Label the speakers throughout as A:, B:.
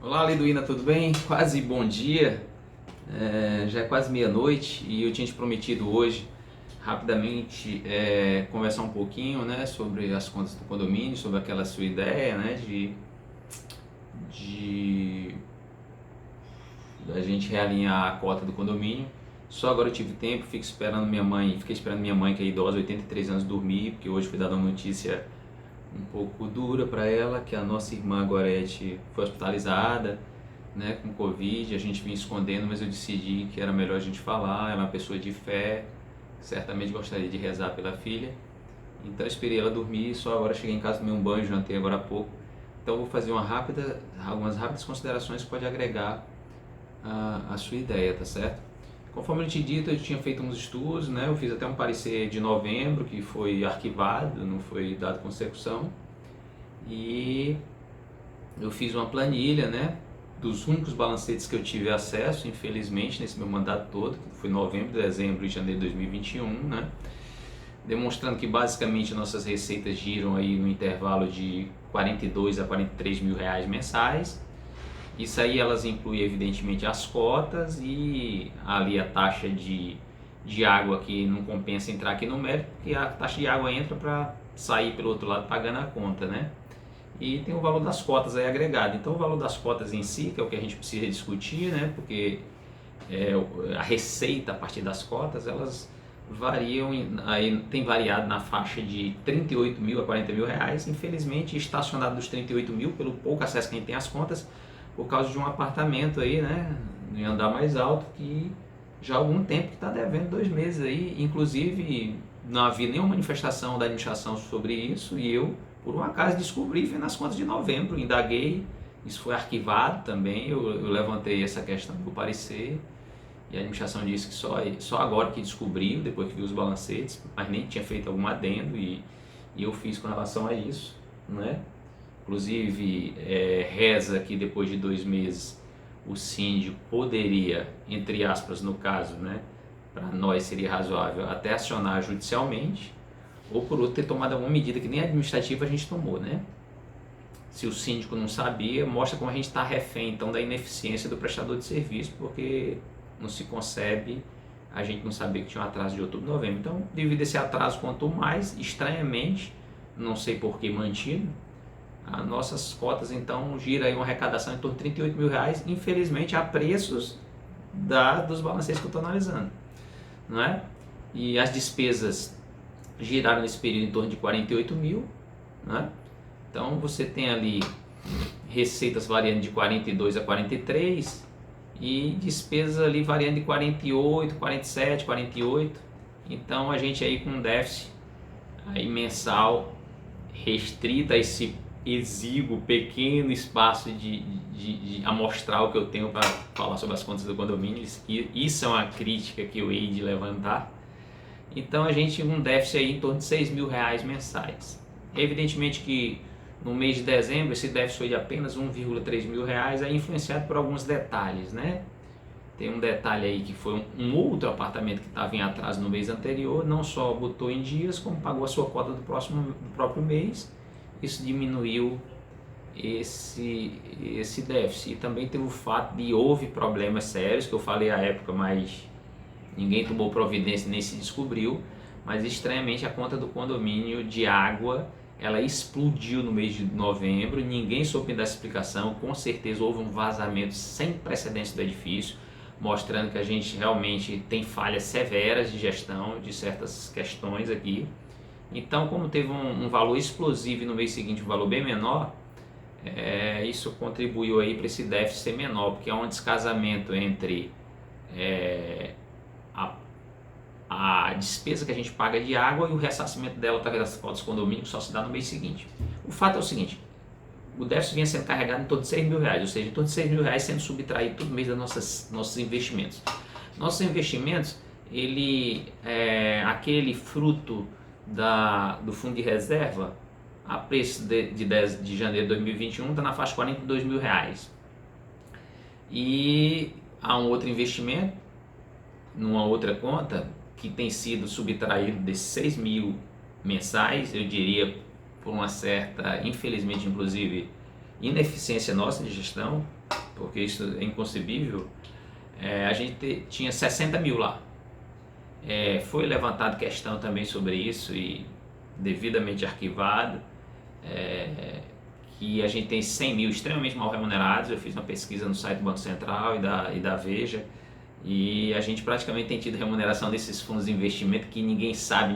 A: Olá, Liduína, tudo bem? Quase bom dia, já é quase meia-noite e eu tinha te prometido hoje, rapidamente, conversar um pouquinho, né, sobre as contas do condomínio, sobre aquela sua ideia, né, de da gente realinhar a cota do condomínio. Só agora eu tive tempo, fiquei esperando minha mãe, que é idosa, 83 anos, dormir, porque hoje foi dada uma notícia um pouco dura para ela, que a nossa irmã Gorete foi hospitalizada, né, com Covid. A gente vinha escondendo, mas eu decidi que era melhor a gente falar. Ela é uma pessoa de fé, certamente gostaria de rezar pela filha. Então eu esperei ela dormir, só agora cheguei em casa, tomei um banho, jantei agora há pouco. Então eu vou fazer algumas rápidas considerações que pode agregar a sua ideia, tá certo? Conforme eu te dito, eu tinha feito uns estudos, né? Eu fiz até um parecer de novembro que foi arquivado, não foi dado consecução. E eu fiz uma planilha, né, dos únicos balancetes que eu tive acesso, infelizmente, nesse meu mandato todo, que foi novembro, dezembro e janeiro de 2021, né, demonstrando que basicamente nossas receitas giram aí no intervalo de 42 a 43 mil reais mensais. Isso aí elas incluem evidentemente as cotas e ali a taxa de água, que não compensa entrar aqui no mérito, porque a taxa de água entra para sair pelo outro lado pagando a conta, né? E tem o valor das cotas aí agregado. Então o valor das cotas em si, que é o que a gente precisa discutir, né? Porque a receita a partir das cotas, elas variam, aí tem variado na faixa de 38 mil a 40 mil reais, infelizmente estacionado dos 38 mil, pelo pouco acesso que a gente tem às contas, por causa de um apartamento aí, né, em andar mais alto, que já há algum tempo que está devendo 2 meses aí, inclusive não havia nenhuma manifestação da administração sobre isso, e eu, por um acaso, descobri, foi nas contas de novembro, indaguei, isso foi arquivado também, eu levantei essa questão do parecer, e a administração disse que só agora que descobriu, depois que viu os balancetes, mas nem tinha feito algum adendo, e eu fiz com relação a isso, né? Inclusive, reza que depois de 2 meses o síndico poderia, entre aspas, no caso, né, para nós seria razoável, até acionar judicialmente, ou por outro ter tomado alguma medida que nem administrativa a gente tomou, né? Se o síndico não sabia, mostra como a gente está refém então da ineficiência do prestador de serviço, porque não se concebe a gente não saber que tinha um atraso de outubro e novembro. Então, devido a esse atraso, quanto mais, estranhamente, não sei por que mantido, as nossas cotas então gira aí uma arrecadação em torno de 38 mil reais, infelizmente a preços dos balancetes que eu estou analisando, não é? E as despesas giraram nesse período em torno de 48 mil, né? Então você tem ali receitas variando de 42 a 43 e despesas ali variando de 48, 47, 48. Então a gente aí com um déficit aí mensal restrito a esse exíguo, pequeno espaço de amostral que eu tenho para falar sobre as contas do condomínio. Isso é uma crítica que eu hei de levantar. Então a gente um déficit aí em torno de 6 mil reais mensais. Evidentemente que no mês de dezembro esse déficit foi de apenas 1,3 mil reais, é influenciado por alguns detalhes, né? Tem um detalhe aí que foi um outro apartamento que estava em atraso no mês anterior, não só botou em dias, como pagou a sua cota do próprio mês. Isso diminuiu esse déficit. E também teve o fato de houve problemas sérios, que eu falei à época, mas ninguém tomou providência nem se descobriu, mas estranhamente a conta do condomínio de água, ela explodiu no mês de novembro, ninguém soube dar explicação, com certeza houve um vazamento sem precedentes do edifício, mostrando que a gente realmente tem falhas severas de gestão de certas questões aqui. Então, como teve um valor explosivo e no mês seguinte um valor bem menor, isso contribuiu aí para esse déficit ser menor, porque há um descasamento entre a despesa que a gente paga de água e o ressarcimento dela através das cotas condomínio só se dá no mês seguinte. O fato é o seguinte: o déficit vinha sendo carregado em torno de 6 mil reais, ou seja, em torno de 6 mil reais sendo subtraído todo mês dos nossos investimentos. Nossos investimentos, ele aquele fruto do fundo de reserva, a preço de 10 de janeiro de 2021, está na faixa de 42 mil reais. E há um outro investimento, numa outra conta, que tem sido subtraído desses 6 mil mensais, eu diria, por uma certa, infelizmente, inclusive, ineficiência nossa de gestão, porque isso é inconcebível. A gente tinha 60 mil lá. Foi levantada questão também sobre isso e devidamente arquivado, que a gente tem 100 mil extremamente mal remunerados. Eu fiz uma pesquisa no site do Banco Central e da Veja, e a gente praticamente tem tido remuneração desses fundos de investimento que ninguém sabe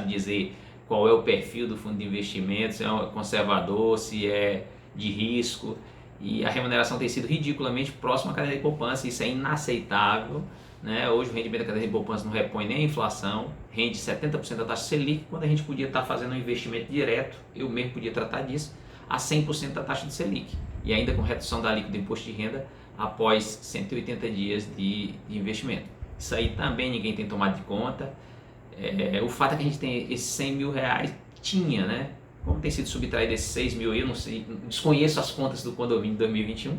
A: dizer qual é o perfil do fundo de investimento, se é um conservador, se é de risco, e a remuneração tem sido ridiculamente próxima à cadeia de poupança. Isso é inaceitável, né? Hoje o rendimento da cadeia de poupança não repõe nem a inflação, rende 70% da taxa Selic, quando a gente podia estar fazendo um investimento direto, eu mesmo podia tratar disso, a 100% da taxa de Selic, e ainda com redução da alíquota do imposto de renda após 180 dias de investimento. Isso aí também ninguém tem tomado de conta. O fato é que a gente tem esses 100 mil reais, né? Como tem sido subtraído esses 6 mil aí, eu não sei, desconheço as contas do condomínio de 2021.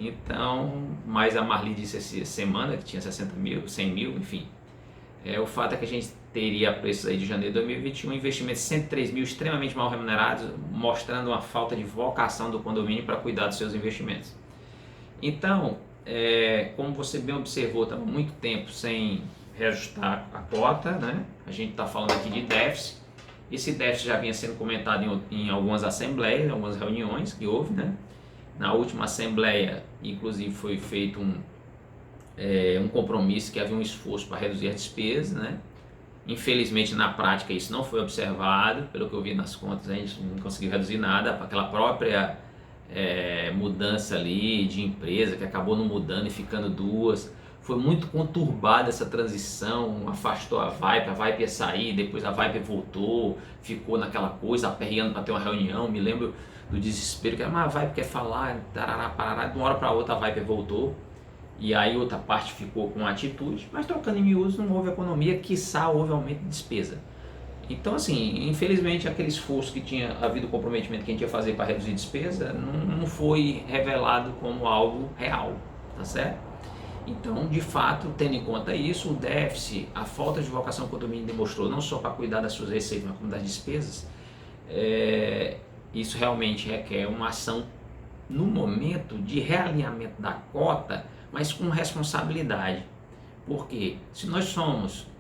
A: Então, mas a Marli disse essa semana que tinha 60 mil, 100 mil, enfim. O fato é que a gente teria a preços aí de janeiro de 2021 investimentos de 103 mil extremamente mal remunerados, mostrando uma falta de vocação do condomínio para cuidar dos seus investimentos. Então, como você bem observou, estamos há muito tempo sem reajustar a cota, né? A gente está falando aqui de déficit. Esse déficit já vinha sendo comentado em algumas assembleias, em algumas reuniões que houve, né? Na última assembleia, inclusive, foi feito um compromisso que havia um esforço para reduzir as despesas, né? Infelizmente, na prática, isso não foi observado. Pelo que eu vi nas contas, a gente não conseguiu reduzir nada. Aquela própria mudança ali de empresa, que acabou não mudando e ficando duas. Foi muito conturbada essa transição, afastou a Vipe ia sair, depois a Vipe voltou, ficou naquela coisa, aperreando para ter uma reunião. Me lembro do desespero, que a Vipe quer falar, tarará, parará, de uma hora para outra a Vipe voltou, e aí outra parte ficou com atitude, mas trocando em miúdos não houve economia, quiçá houve aumento de despesa. Então, assim, infelizmente aquele esforço que tinha havido, comprometimento que a gente ia fazer para reduzir despesa, não foi revelado como algo real, tá certo? Então, de fato, tendo em conta isso, o déficit, a falta de vocação que o condomínio demonstrou, não só para cuidar das suas receitas, mas como das despesas, isso realmente requer uma ação no momento de realinhamento da cota, mas com responsabilidade. Porque se nós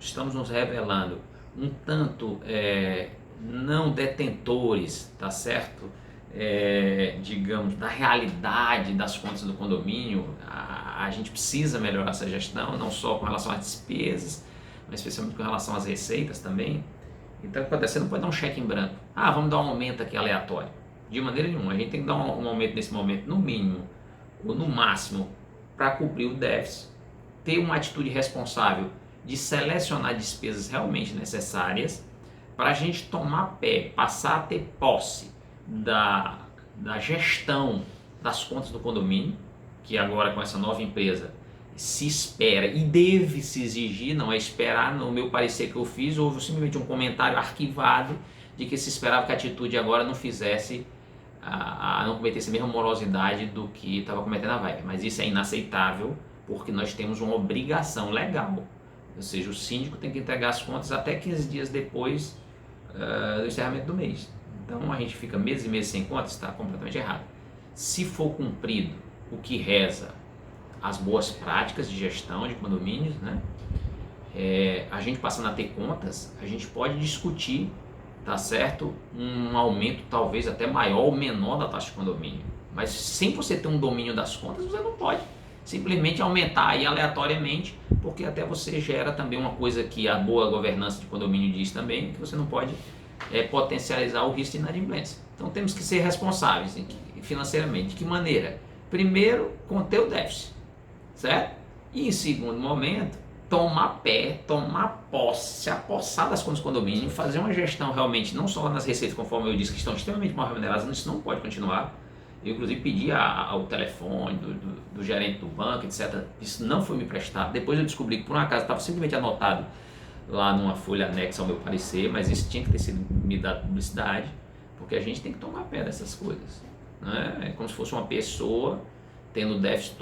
A: estamos nos revelando um tanto não detentores, tá certo? Digamos, da realidade das contas do condomínio, a gente precisa melhorar essa gestão, não só com relação às despesas, mas especialmente com relação às receitas também. Então, você não pode dar um cheque em branco. Vamos dar um aumento aqui aleatório. De maneira nenhuma, a gente tem que dar um aumento nesse momento, no mínimo, ou no máximo, para cobrir o déficit, ter uma atitude responsável de selecionar despesas realmente necessárias, para a gente tomar pé, passar a ter posse da gestão das contas do condomínio, que agora com essa nova empresa se espera e deve se exigir, não é esperar. No meu parecer que eu fiz, houve simplesmente um comentário arquivado de que se esperava que a atitude agora não fizesse, não cometesse a mesma morosidade do que estava cometendo a Vipe. Mas isso é inaceitável, porque nós temos uma obrigação legal, ou seja, o síndico tem que entregar as contas até 15 dias depois do encerramento do mês. Então a gente fica meses e meses sem contas, está completamente errado. Se for cumprido o que reza as boas práticas de gestão de condomínios, né? A gente passando a ter contas, a gente pode discutir, tá certo, um aumento talvez até maior ou menor da taxa de condomínio, mas sem você ter um domínio das contas, você não pode simplesmente aumentar aí aleatoriamente, porque até você gera também uma coisa que a boa governança de condomínio diz também, que você não pode potencializar o risco de inadimplência. Então temos que ser responsáveis financeiramente. De que maneira? Primeiro, conter o déficit, certo? E em segundo momento, tomar posse, se apossar das contas do condomínio, fazer uma gestão realmente, não só nas receitas, conforme eu disse, que estão extremamente mal remuneradas, isso não pode continuar. Eu inclusive pedi ao telefone do gerente do banco, etc. Isso não foi me prestado. Depois eu descobri que por um acaso estava simplesmente anotado lá numa folha anexa ao meu parecer, mas isso tinha que ter sido me dado publicidade, porque a gente tem que tomar pé dessas coisas, né? É como se fosse uma pessoa tendo déficit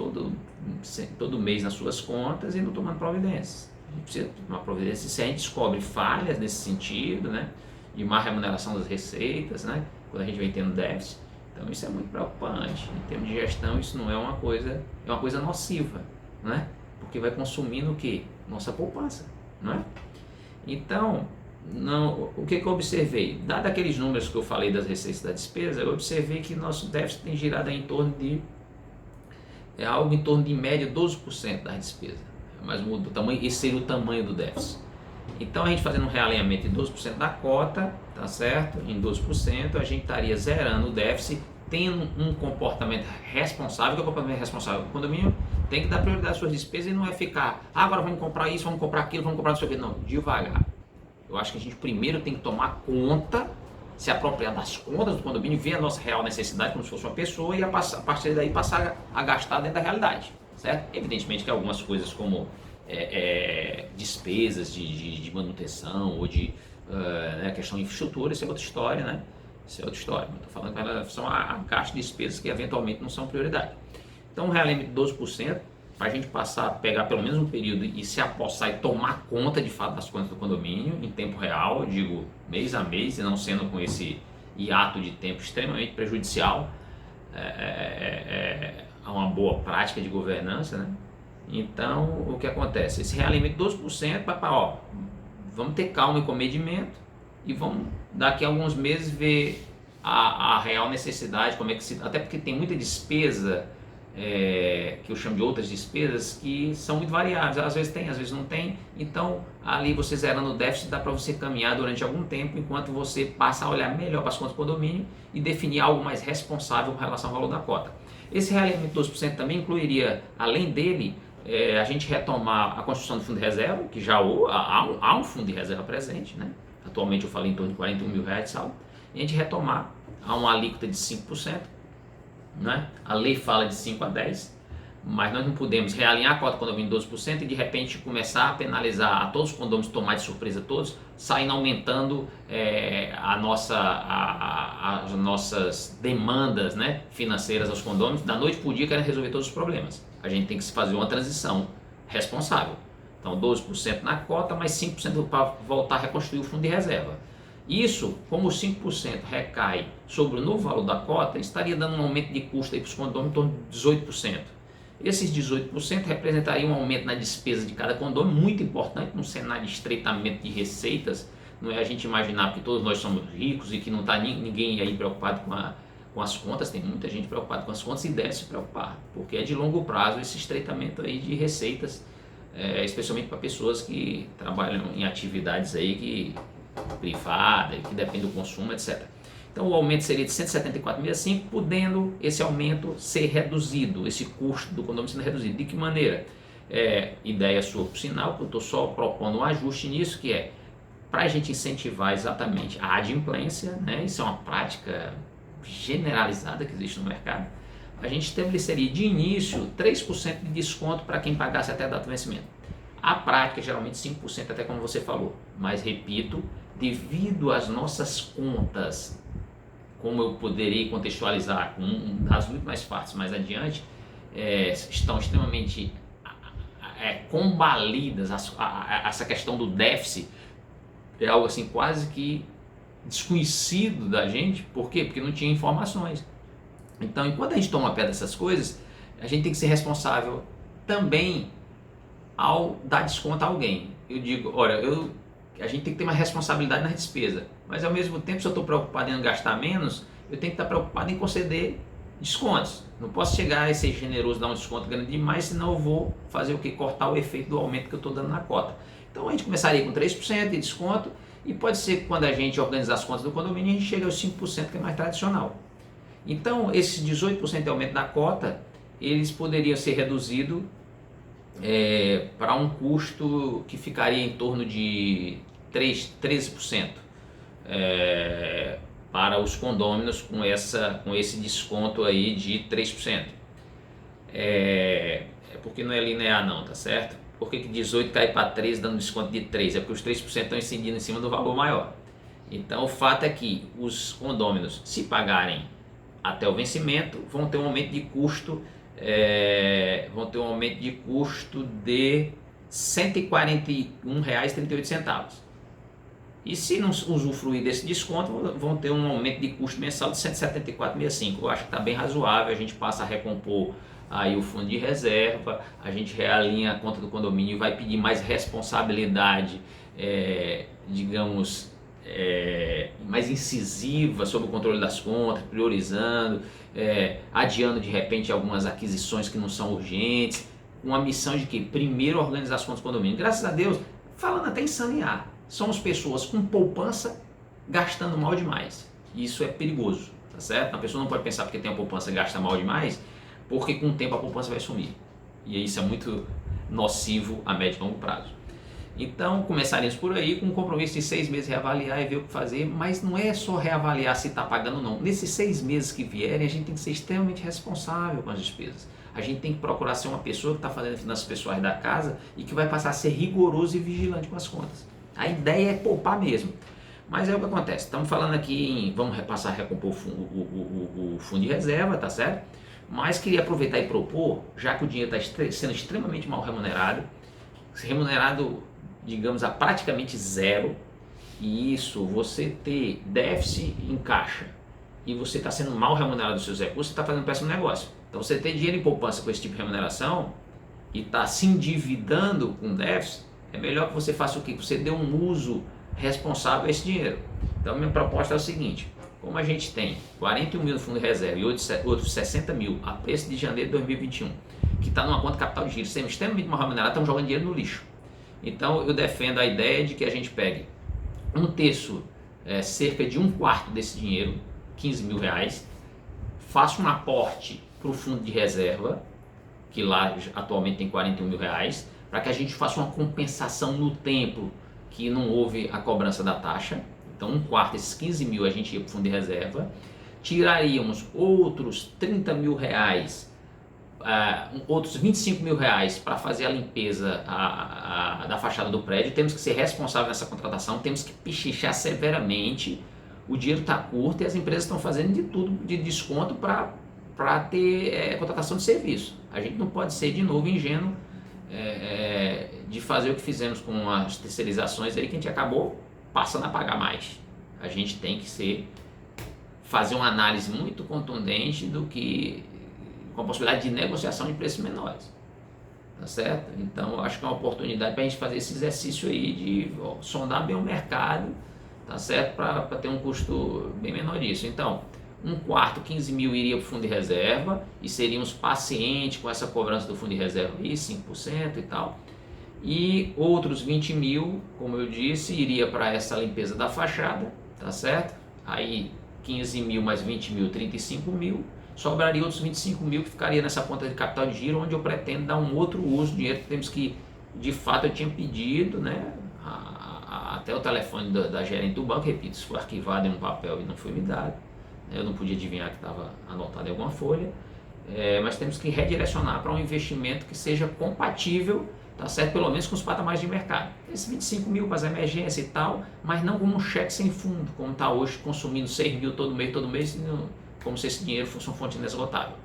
A: todo mês nas suas contas e não tomando providências. A gente precisa tomar providências. Se a gente descobre falhas nesse sentido, né, de má remuneração das receitas, né, quando a gente vem tendo déficit, Então isso é muito preocupante. Em termos de gestão, isso não é uma coisa nociva, né? Porque vai consumindo o quê? Nossa poupança, não é? Então, não, o que eu observei? Dado aqueles números que eu falei das receitas e da despesa, eu observei que nosso déficit tem girado em torno de algo em torno de em média 12% da despesa. Mas o tamanho, esse seria o tamanho do déficit. Então a gente fazendo um realinhamento em 12% da cota, tá certo? Em 12%, a gente estaria zerando o déficit, tendo um comportamento responsável. Que é o comportamento responsável? O condomínio tem que dar prioridade às suas despesas e não é ficar, agora vamos comprar isso, vamos comprar aquilo, vamos comprar não sei o que. Não, devagar. Eu acho que a gente primeiro tem que tomar conta, se apropriar das contas do condomínio, ver a nossa real necessidade como se fosse uma pessoa e a partir daí passar a gastar dentro da realidade, certo? Evidentemente que algumas coisas como despesas de manutenção ou de questão de infraestrutura, isso é outra história, né? Isso é outra história. Estou falando com relação a gasto de despesas que eventualmente não são prioridade. Então, um realimento de 12%, para a gente passar a pegar pelo menos um período e se apossar e tomar conta de fato das contas do condomínio em tempo real, eu digo mês a mês, e não sendo com esse hiato de tempo extremamente prejudicial a uma boa prática de governança, né? Então, o que acontece? Esse realimento de 12% vai para, vamos ter calma e comedimento e vamos daqui a alguns meses ver a real necessidade, como é que até porque tem muita despesa que eu chamo de outras despesas que são muito variáveis, às vezes tem, às vezes não tem, então ali você zerando o déficit dá para você caminhar durante algum tempo enquanto você passa a olhar melhor para as contas do condomínio e definir algo mais responsável com relação ao valor da cota. Esse realimento de 12% também incluiria, além dele, a gente retomar a construção do fundo de reserva, que já há um fundo de reserva presente, né? Atualmente eu falei em torno de R$41 mil de saldo, e a gente retomar a uma alíquota de 5%, né? A lei fala de 5 a 10%, mas nós não podemos realinhar a cota do condomínio de 12% e de repente começar a penalizar a todos os condôminos, tomar de surpresa todos, saindo aumentando as nossas demandas, né, financeiras aos condôminos, da noite para o dia querem resolver todos os problemas. A gente tem que fazer uma transição responsável. Então 12% na cota, mais 5% para voltar a reconstruir o fundo de reserva. Isso, como os 5% recai sobre o novo valor da cota, estaria dando um aumento de custo para os condôminos em torno de 18%. Esses 18% representariam um aumento na despesa de cada condômino, muito importante num cenário de estreitamento de receitas. Não é a gente imaginar que todos nós somos ricos e que não está ninguém aí preocupado com as contas. Tem muita gente preocupada com as contas e deve se preocupar, porque é de longo prazo esse estreitamento aí de receitas, especialmente para pessoas que trabalham em atividades aí privada, que depende do consumo, etc. Então o aumento seria de 174,65, podendo esse aumento ser reduzido, esse custo do condomínio sendo reduzido. De que maneira? Ideia sua por sinal, que eu estou só propondo um ajuste nisso, que é para a gente incentivar exatamente a adimplência, né? Isso é uma prática generalizada que existe no mercado. A gente estabeleceria de início 3% de desconto para quem pagasse até a data de vencimento. A prática geralmente 5%, até como você falou, mas repito, devido às nossas contas, como eu poderia contextualizar com das muito mais fáceis mais adiante, estão extremamente combalidas. Essa questão do déficit é algo assim quase que desconhecido da gente. Por quê? Porque não tinha informações. Então, enquanto a gente toma pé dessas coisas, a gente tem que ser responsável também ao dar desconto a alguém. Eu digo, olha, a gente tem que ter uma responsabilidade na despesa, mas ao mesmo tempo, se eu estou preocupado em gastar menos, eu tenho que estar preocupado em conceder descontos. Não posso chegar e ser generoso, dar um desconto grande demais, senão eu vou fazer o que? Cortar o efeito do aumento que eu estou dando na cota. Então a gente começaria com 3% de desconto e pode ser que quando a gente organizar as contas do condomínio, a gente chegue aos 5%, que é mais tradicional. Então esses 18% de aumento da cota, eles poderiam ser reduzidos para um custo que ficaria em torno de 13% para os condôminos com esse desconto aí de 3%. Porque não é linear não, tá certo? Por que 18 cai para 13 dando desconto de 3? É porque os 3% estão incidindo em cima do valor maior. Então o fato é que os condôminos, se pagarem até o vencimento, vão ter um aumento de custo de R$ 141,38. E se não usufruir desse desconto, vão ter um aumento de custo mensal de R$ 174,65. Eu acho que está bem razoável, a gente passa a recompor aí o fundo de reserva, a gente realinha a conta do condomínio e vai pedir mais responsabilidade, digamos, mais incisiva sobre o controle das contas, priorizando, adiando de repente algumas aquisições que não são urgentes, com a missão de que primeiro organizar as contas do condomínio. Graças a Deus, falando até em sanear, somos pessoas com poupança gastando mal demais. Isso é perigoso, tá certo? A pessoa não pode pensar porque tem a poupança e gasta mal demais, porque com o tempo a poupança vai sumir. E isso é muito nocivo a médio e longo prazo. Então começaremos por aí com um compromisso de 6 meses reavaliar e ver o que fazer, mas não é só reavaliar se está pagando ou não. Nesses 6 meses que vierem, a gente tem que ser extremamente responsável com as despesas. A gente tem que procurar ser uma pessoa que está fazendo finanças pessoais da casa e que vai passar a ser rigoroso e vigilante com as contas. A ideia é poupar mesmo. Mas é o que acontece, estamos falando aqui em, vamos passar a recompor o fundo de reserva, tá certo? Mas queria aproveitar e propor, já que o dinheiro está sendo extremamente mal remunerado, digamos, a praticamente zero, e isso, você ter déficit em caixa e você está sendo mal remunerado dos seus recursos, você está fazendo um péssimo negócio. Então você ter dinheiro em poupança com esse tipo de remuneração e está se endividando com déficit, é melhor que você faça o quê? Que você dê um uso responsável a esse dinheiro. Então minha proposta é o seguinte: como a gente tem 41 mil no fundo de reserva e outros 60 mil a preço de janeiro de 2021, que está numa conta de capital de giro sendo extremamente mal remunerado, estão jogando dinheiro no lixo. Então eu defendo a ideia de que a gente pegue um terço, cerca de um quarto desse dinheiro, 15 mil reais, faça um aporte para o fundo de reserva, que lá atualmente tem 41 mil reais, para que a gente faça uma compensação no tempo que não houve a cobrança da taxa. Então um quarto, esses 15 mil a gente ia para o fundo de reserva, tiraríamos outros 30 mil reais, outros 25 mil reais para fazer a limpeza da fachada do prédio. Temos que ser responsáveis nessa contratação, temos que pichichar severamente, o dinheiro está curto e as empresas estão fazendo de tudo de desconto para ter contratação de serviço. A gente não pode ser de novo ingênuo de fazer o que fizemos com as terceirizações aí, que a gente acabou passando a pagar mais. A gente tem que fazer uma análise muito contundente do que, com a possibilidade de negociação de preços menores, tá certo? Então eu acho que é uma oportunidade para a gente fazer esse exercício aí de sondar bem o mercado, tá certo? Para ter um custo bem menor disso. Então um quarto, 15 mil, iria para o fundo de reserva e seríamos pacientes com essa cobrança do fundo de reserva aí, 5% e tal. E outros 20 mil, como eu disse, iria para essa limpeza da fachada, tá certo? Aí 15 mil mais 20 mil, 35 mil. Sobraria outros 25 mil que ficaria nessa conta de capital de giro, onde eu pretendo dar um outro uso do dinheiro que temos que, de fato, eu tinha pedido, né? Até o telefone da gerente do banco, repito, isso foi arquivado em um papel e não foi me dado. Eu não podia adivinhar que estava anotado em alguma folha, mas temos que redirecionar para um investimento que seja compatível, tá certo? Pelo menos com os patamares de mercado. Esses 25 mil para as emergências e tal, mas não como um cheque sem fundo, como está hoje, consumindo 6 mil todo mês, como se esse dinheiro fosse uma fonte inesgotável.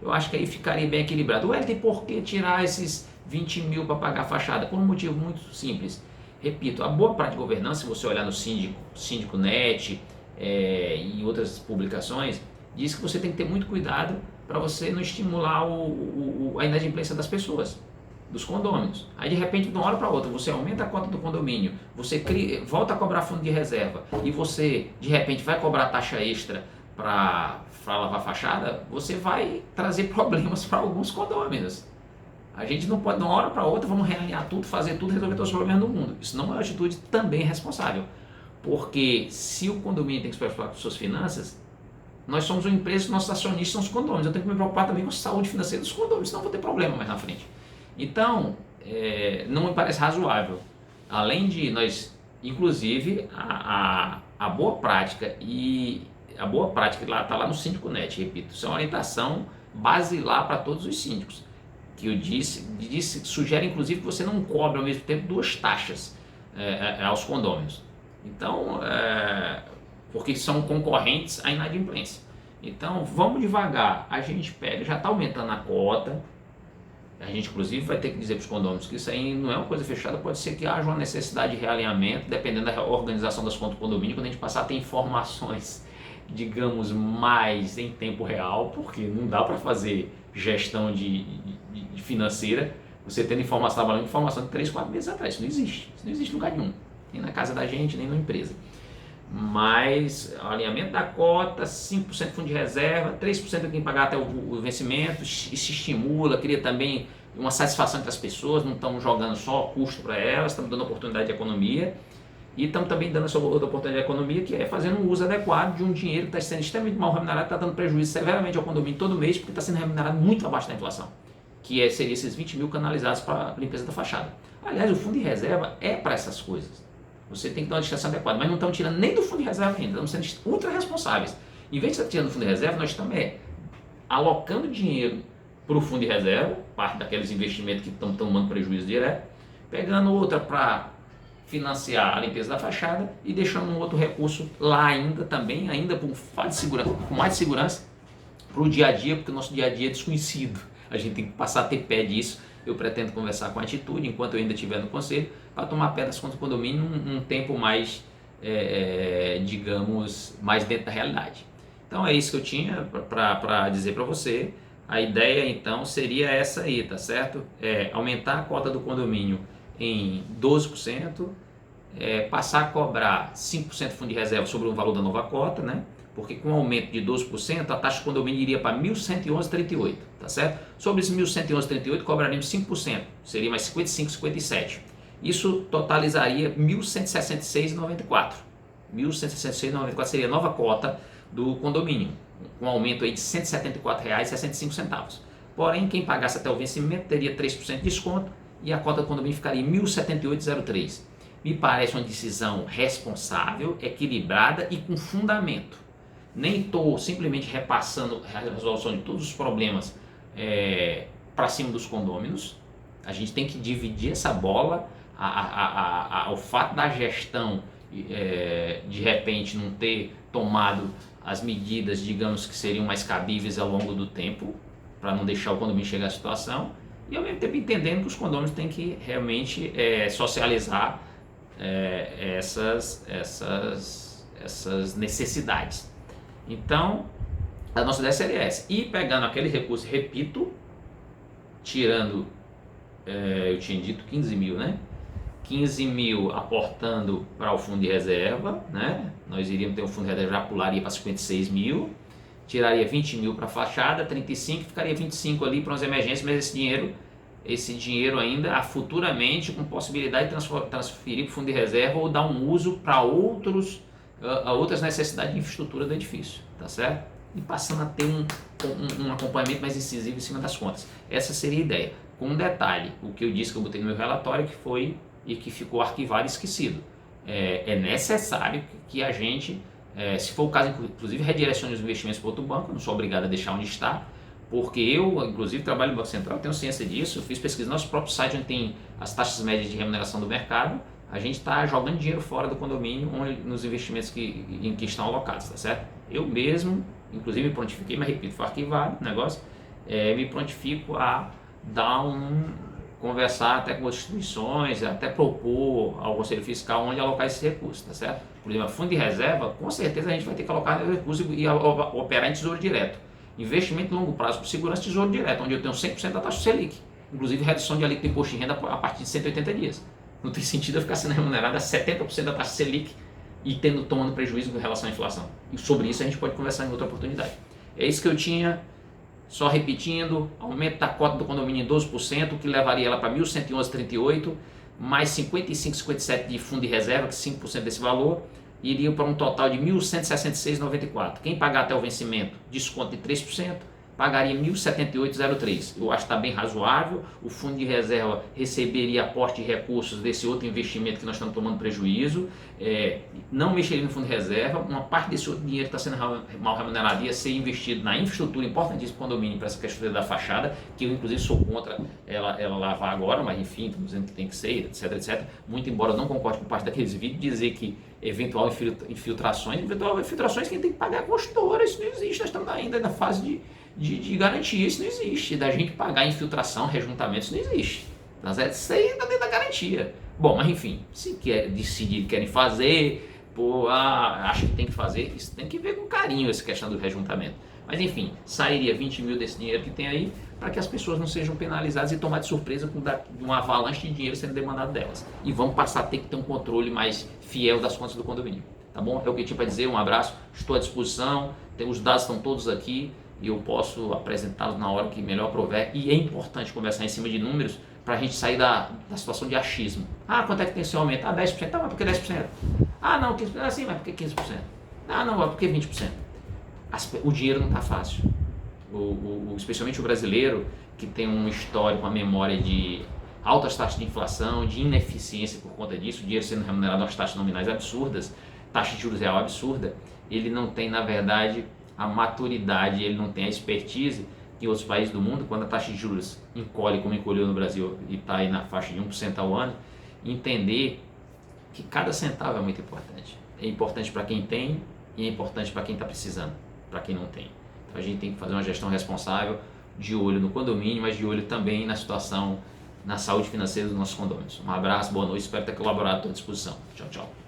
A: Eu acho que aí ficaria bem equilibrado. Ué, tem por que tirar esses 20 mil para pagar a fachada? Por um motivo muito simples. Repito, a boa prática de governança, se você olhar no Síndico Net, e outras publicações, diz que você tem que ter muito cuidado para você não estimular a inadimplência das pessoas, dos condôminos. Aí de repente, de uma hora para outra, você aumenta a cota do condomínio, você volta a cobrar fundo de reserva e você de repente vai cobrar taxa extra para lavar a fachada, você vai trazer problemas para alguns condôminos. A gente não pode, de uma hora para outra, vamos realinhar tudo, fazer tudo, resolver todos os problemas do mundo. Isso não é uma atitude também responsável. Porque se o condomínio tem que se preocupar com suas finanças, nós somos uma empresa, nossos acionistas são os condôminos. Eu tenho que me preocupar também com a saúde financeira dos condôminos, senão eu vou ter problema mais na frente. Então, não me parece razoável. Além de nós, inclusive, a boa prática está lá no Síndico Net, repito, isso é uma orientação basilar para todos os síndicos, que eu disse sugere inclusive que você não cobre ao mesmo tempo duas taxas aos condôminos. Então, porque são concorrentes à inadimplência. Então, vamos devagar, a gente pega, já está aumentando a cota, A gente, inclusive, vai ter que dizer para os condôminos que isso aí não é uma coisa fechada, pode ser que haja uma necessidade de realinhamento, dependendo da organização das contas do condomínio, quando a gente passar a ter informações, digamos, mais em tempo real, porque não dá para fazer gestão de financeira, você tendo informação, trabalhando com informação de 3, 4 meses atrás. Isso não existe em lugar nenhum, nem na casa da gente, nem na empresa. Mas o alinhamento da cota, 5% fundo de reserva, 3% de quem pagar até o vencimento, isso estimula, cria também uma satisfação entre as pessoas, não estamos jogando só custo para elas, estamos dando oportunidade de economia e estamos também dando essa outra oportunidade de economia, que é fazendo um uso adequado de um dinheiro que está sendo extremamente mal remunerado, está dando prejuízo severamente ao condomínio todo mês, porque está sendo remunerado muito abaixo da inflação, que seria esses 20 mil canalizados para a limpeza da fachada. Aliás, o fundo de reserva é para essas coisas. Você tem que dar uma destinação adequada, mas não estamos tirando nem do fundo de reserva ainda, estamos sendo ultra responsáveis. Em vez de estar tirando do fundo de reserva, nós estamos alocando dinheiro para o fundo de reserva, parte daqueles investimentos que estão tomando prejuízo direto, pegando outra para financiar a limpeza da fachada e deixando um outro recurso lá ainda também, ainda com mais segurança para o dia a dia, porque o nosso dia a dia é desconhecido. A gente tem que passar a ter pé disso. Eu pretendo conversar com a Atitude, enquanto eu ainda estiver no conselho, para tomar pé das contas do condomínio um tempo mais, digamos, mais dentro da realidade. Então é isso que eu tinha para dizer para você. A ideia então seria essa aí, tá certo? Aumentar a cota do condomínio em 12%, passar a cobrar 5% fundo de reserva sobre o valor da nova cota, né? Porque com o aumento de 12%, a taxa de condomínio iria para 1.111,38, tá certo? Sobre esse 1.111,38, cobraríamos 5%, seria mais 55,57. Isso totalizaria 1.166,94. 1.166,94 seria a nova cota do condomínio, com um aumento aí de R$ 174,65. Porém, quem pagasse até o vencimento teria 3% de desconto e a cota do condomínio ficaria em 1.078,03. Me parece uma decisão responsável, equilibrada e com fundamento. Nem estou simplesmente repassando a resolução de todos os problemas para cima dos condôminos. A gente tem que dividir essa bola. O fato da gestão de repente não ter tomado as medidas, digamos, que seriam mais cabíveis ao longo do tempo, para não deixar o condomínio chegar à situação, e ao mesmo tempo entendendo que os condôminos têm que realmente socializar essas necessidades. Então, a nossa ideia seria essa. E pegando aquele recurso, repito, tirando, eu tinha dito 15 mil, né? 15 mil aportando para o fundo de reserva, né? Nós iríamos ter um fundo de reserva, já pularia para 56 mil, tiraria 20 mil para a fachada, 35, ficaria 25 ali para as emergências, mas esse dinheiro ainda futuramente com possibilidade de transferir para o fundo de reserva ou dar um uso para outras necessidades de infraestrutura do edifício, tá certo? E passando a ter um acompanhamento mais incisivo em cima das contas. Essa seria a ideia. Com um detalhe, o que eu disse que eu botei no meu relatório, que foi e que ficou arquivado e esquecido. É necessário que a gente, se for o caso, inclusive redirecione os investimentos para outro banco, não sou obrigado a deixar onde está, porque eu, inclusive, trabalho no Banco Central, tenho ciência disso, eu fiz pesquisa no nosso próprio site onde tem as taxas médias de remuneração do mercado. A gente está jogando dinheiro fora do condomínio nos investimentos em que estão alocados, tá certo? Eu mesmo, inclusive, me prontifiquei, mas repito, foi arquivado o negócio, me prontifico a conversar até com as instituições, até propor ao Conselho Fiscal onde alocar esse recurso, tá certo? Por exemplo, fundo de reserva, com certeza a gente vai ter que alocar recurso e operar em tesouro direto. Investimento de longo prazo, com segurança, tesouro direto, onde eu tenho 100% da taxa Selic, inclusive redução de alíquota de imposto de renda a partir de 180 dias. Não tem sentido eu ficar sendo remunerado a 70% da taxa Selic e tomando prejuízo em relação à inflação. E sobre isso a gente pode conversar em outra oportunidade. É isso que eu tinha, só repetindo, aumento da cota do condomínio em 12%, o que levaria ela para 1.111,38, mais 55,57 de fundo de reserva, que 5% desse valor, iria para um total de 1.166,94. Quem pagar até o vencimento, desconto de 3%, pagaria 1.078,03. Eu acho que está bem razoável. O fundo de reserva receberia aporte de recursos desse outro investimento que nós estamos tomando prejuízo. Não mexeria no fundo de reserva. Uma parte desse outro dinheiro que está sendo mal remunerado ia ser investido na infraestrutura importantíssima do condomínio, para essa questão da fachada, que eu inclusive sou contra ela lavar agora, mas enfim, estamos dizendo que tem que ser, etc, etc. Muito embora eu não concorde com parte daqueles vídeos, dizer que eventual infiltrações, quem tem que pagar é a construtora. Isso não existe. Nós estamos ainda na fase de garantia, isso não existe. Da gente pagar infiltração, rejuntamento, isso não existe. Isso aí está dentro da garantia. Bom, mas enfim, se decidir querem fazer, acho que tem que fazer, isso tem que ver com carinho essa questão do rejuntamento. Mas enfim, sairia 20 mil desse dinheiro que tem aí para que as pessoas não sejam penalizadas e tomar de surpresa com uma avalanche de dinheiro sendo demandado delas. E vamos passar a ter que ter um controle mais fiel das contas do condomínio. Tá bom? É o que eu tinha para dizer, um abraço, estou à disposição, os dados estão todos aqui e eu posso apresentá-los na hora que melhor prover. E é importante conversar em cima de números para a gente sair da situação de achismo. Ah, quanto é que tem esse aumento? Ah, 10%. Ah, mas por que 10%? Ah, não, 15%. Ah, sim, mas por que 15%? Ah, não, mas por que 20%? O dinheiro não está fácil. Especialmente o brasileiro, que tem um histórico, uma memória de altas taxas de inflação, de ineficiência por conta disso, o dinheiro sendo remunerado às taxas nominais absurdas, taxa de juros real absurda, ele não tem, na verdade, a maturidade, ele não tem a expertise que em outros países do mundo, quando a taxa de juros encolhe como encolheu no Brasil e está aí na faixa de 1% ao ano, entender que cada centavo é muito importante. É importante para quem tem e é importante para quem está precisando, para quem não tem. Então a gente tem que fazer uma gestão responsável, de olho no condomínio, mas de olho também na situação, na saúde financeira dos nossos condôminos. Um abraço, boa noite, espero ter colaborado à tua disposição. Tchau, tchau.